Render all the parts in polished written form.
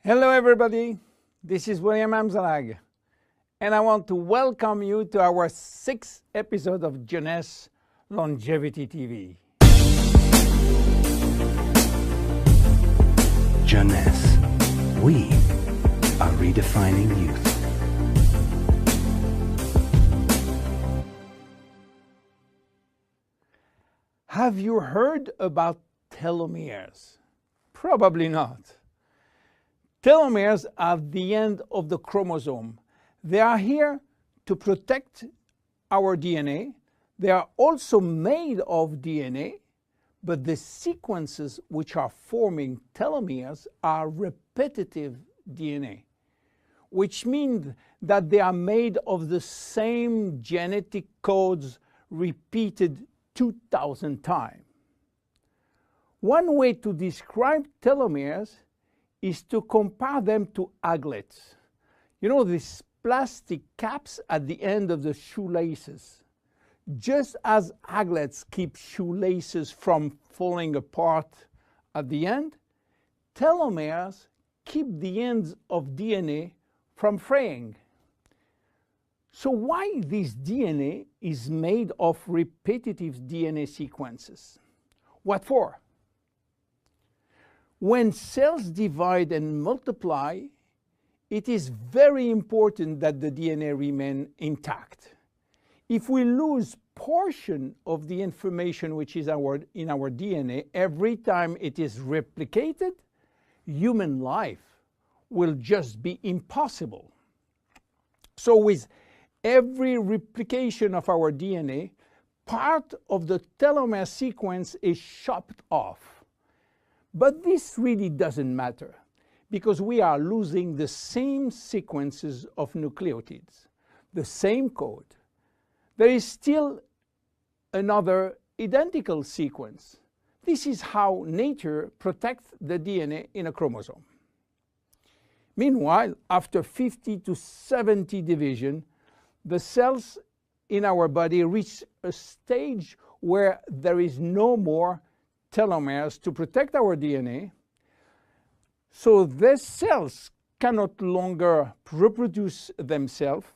Hello everybody, this is William Amzalag, and I want to welcome you to our 6th episode of Jeunesse Longevity TV. Jeunesse, we are redefining youth. Have you heard about telomeres? Probably not. Telomeres are the end of the chromosome. They are here to protect our DNA. They are also made of DNA, but the sequences which are forming telomeres are repetitive DNA, which means that they are made of the same genetic codes repeated 2,000 times. One way to describe telomeres is to compare them to aglets. You know, these plastic caps at the end of the shoelaces. Just as aglets keep shoelaces from falling apart at the end, telomeres keep the ends of DNA from fraying. So why this DNA is made of repetitive DNA sequences? What for? When cells divide and multiply, it is very important that the DNA remain intact. If we lose portion of the information which is in our DNA every time it is replicated, human life will just be impossible. So with every replication of our DNA, part of the telomere sequence is chopped off. But this really doesn't matter because we are losing the same sequences of nucleotides, the same code. There is still another identical sequence. This is how nature protects the DNA in a chromosome. Meanwhile, after 50 to 70 division, the cells in our body reach a stage where there is no more telomeres to protect our DNA, so these cells cannot longer reproduce themselves.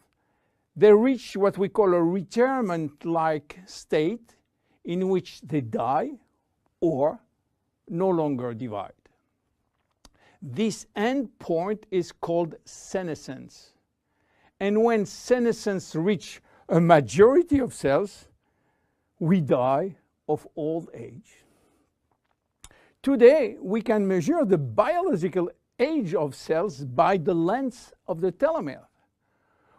They reach what we call a retirement-like state in which they die or no longer divide. This end point is called senescence. And when senescence reaches a majority of cells, we die of old age. Today, we can measure the biological age of cells by the length of the telomere.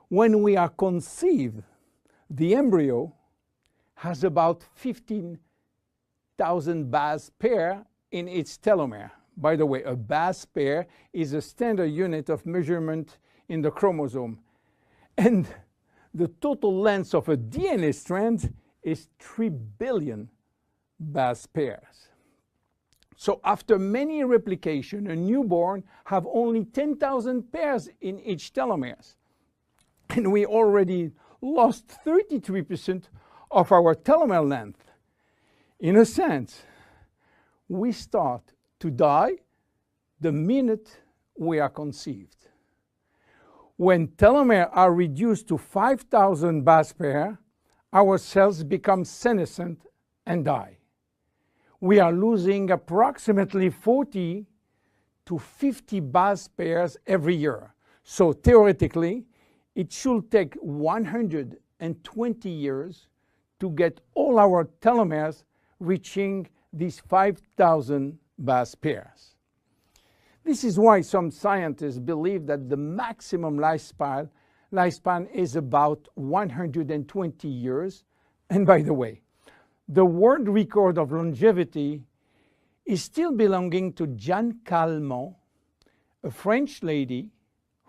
When we are conceived, the embryo has about 15,000 base pair in its telomere. By the way, a base pair is a standard unit of measurement in the chromosome. And the total length of a DNA strand is 3 billion base pairs. So after many replications, a newborn have only 10,000 pairs in each telomeres. And we already lost 33% of our telomere length. In a sense, we start to die the minute we are conceived. When telomeres are reduced to 5,000 base pairs, our cells become senescent and die. We are losing approximately 40 to 50 base pairs every year. So theoretically, it should take 120 years to get all our telomeres reaching these 5,000 base pairs. This is why some scientists believe that the maximum lifespan is about 120 years. And by the way, the world record of longevity is still belonging to Jeanne Calment, a French lady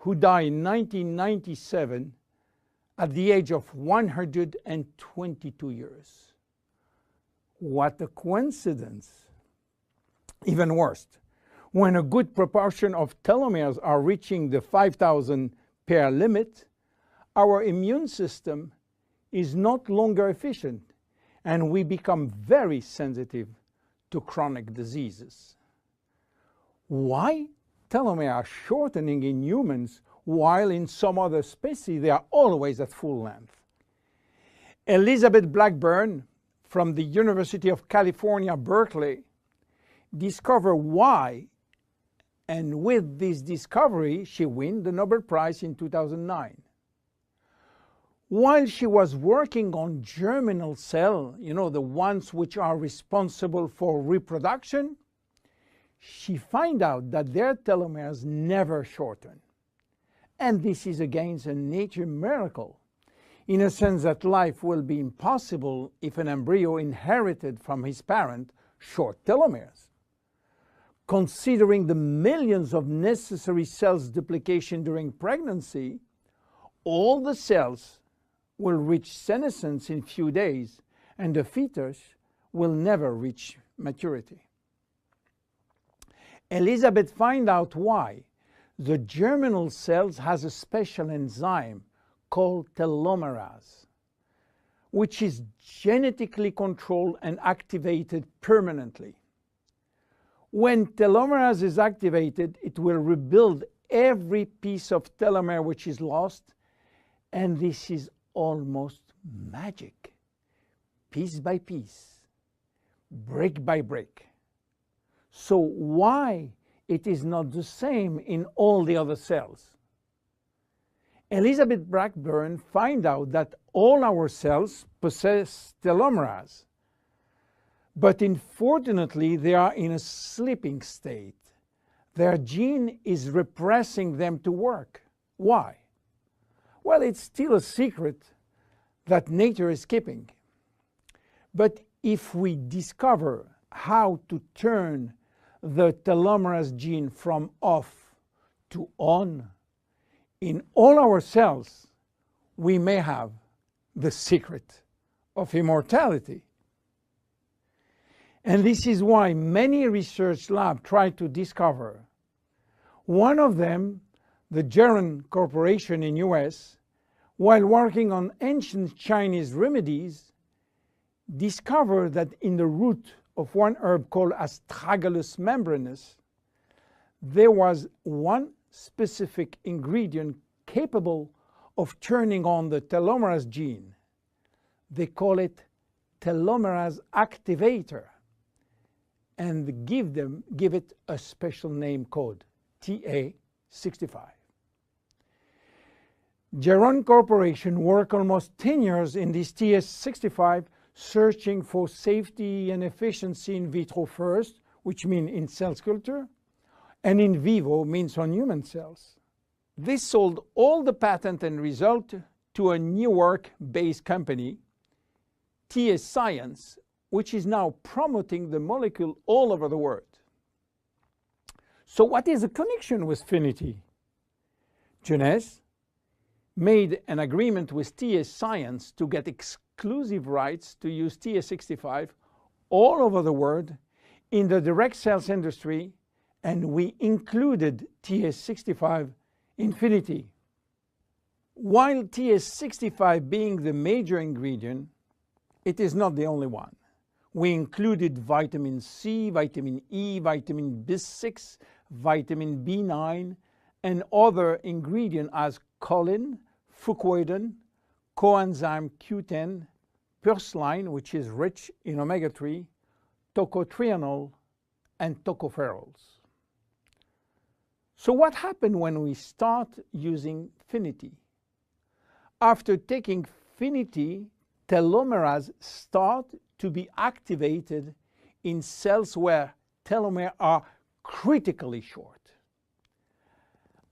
who died in 1997 at the age of 122 years. What a coincidence! Even worse, when a good proportion of telomeres are reaching the 5,000 pair limit, our immune system is not longer efficient, and we become very sensitive to chronic diseases. Why telomeres are shortening in humans, while in some other species they are always at full length. Elizabeth Blackburn from the University of California, Berkeley, discovered why, and with this discovery she won the Nobel Prize in 2009. While she was working on germinal cells, the ones which are responsible for reproduction, she found out that their telomeres never shorten. And this is against a nature miracle, in a sense that life will be impossible if an embryo inherited from his parent short telomeres. Considering the millions of necessary cells duplication during pregnancy, all the cells will reach senescence in few days, and the fetus will never reach maturity. Elizabeth found out why. The germinal cells has a special enzyme called telomerase, which is genetically controlled and activated permanently. When telomerase is activated, it will rebuild every piece of telomere which is lost, and this is almost magic. Piece by piece, brick by brick. So why it is not the same in all the other cells? Elizabeth Blackburn found out that all our cells possess telomerase, but unfortunately they are in a sleeping state. Their gene is repressing them to work. Why? Well, it's still a secret that nature is keeping. But if we discover how to turn the telomerase gene from off to on in all our cells, we may have the secret of immortality. And this is why many research labs try to discover. One of them, the Geron Corporation in US, while working on ancient Chinese remedies, discovered that in the root of one herb called Astragalus membranus, there was one specific ingredient capable of turning on the telomerase gene. They call it telomerase activator, and give it a special name code, TA65. Geron Corporation worked almost 10 years in this TA65, searching for safety and efficiency in vitro first, which means in cell culture, and in vivo means on human cells. This sold all the patent and result to a New York-based company, TS Science, which is now promoting the molecule all over the world. So what is the connection with Finity? Jeunesse made an agreement with TS Science to get exclusive rights to use TA65 all over the world in the direct cells industry, and we included TA65 in Finity. While TA65 being the major ingredient, it is not the only one. We included vitamin C, vitamin E, vitamin B6, vitamin B9, and other ingredients as choline, fucoidan, coenzyme Q10, purslane, which is rich in omega-3, tocotrienol, and tocopherols. So what happened when we start using Finity? After taking Finity, telomerase start to be activated in cells where telomeres are critically short.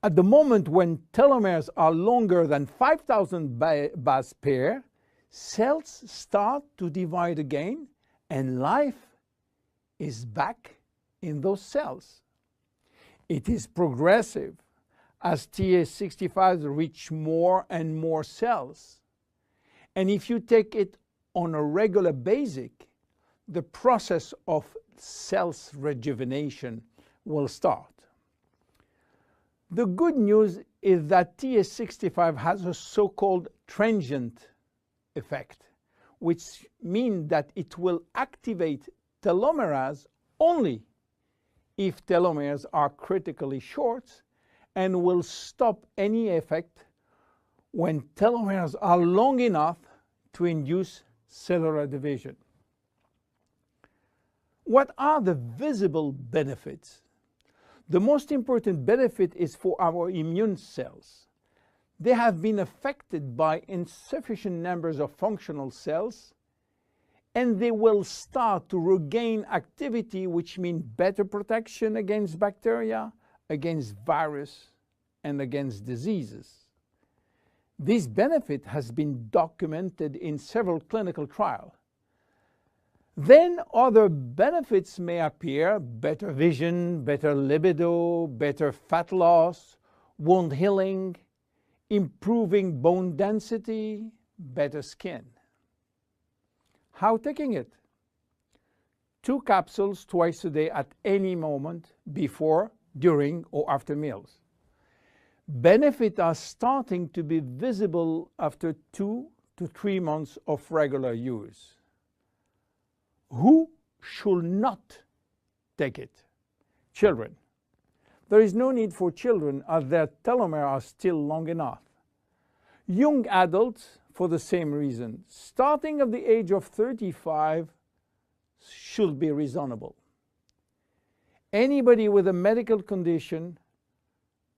At the moment when telomeres are longer than 5,000 base pair, cells start to divide again, and life is back in those cells. It is progressive as TA65 reach more and more cells. And if you take it on a regular basis, the process of cells rejuvenation will start. The good news is that TA65 has a so-called transient effect, which means that it will activate telomerase only if telomeres are critically short and will stop any effect when telomeres are long enough to induce cellular division. What are the visible benefits? The most important benefit is for our immune cells. They have been affected by insufficient numbers of functional cells, and they will start to regain activity, which means better protection against bacteria, against virus, and against diseases. This benefit has been documented in several clinical trials. Then other benefits may appear: better vision, better libido, better fat loss, wound healing, improving bone density, better skin. How taking it? 2 capsules twice a day at any moment, before, during, or after meals. Benefits are starting to be visible after 2 to 3 months of regular use. Who should not take it? Children. There is no need for children, as their telomeres are still long enough. Young adults, for the same reason, starting at the age of 35, should be reasonable. Anybody with a medical condition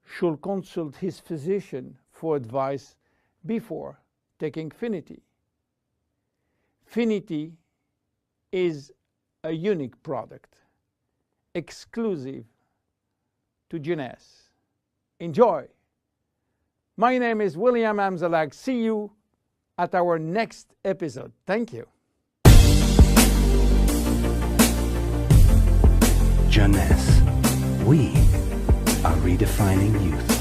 should consult his physician for advice before taking Finity. Finity is a unique product, exclusive to Jeunesse. Enjoy! My name is William Amzalag. See you at our next episode. Thank you. Jeunesse. We are redefining youth.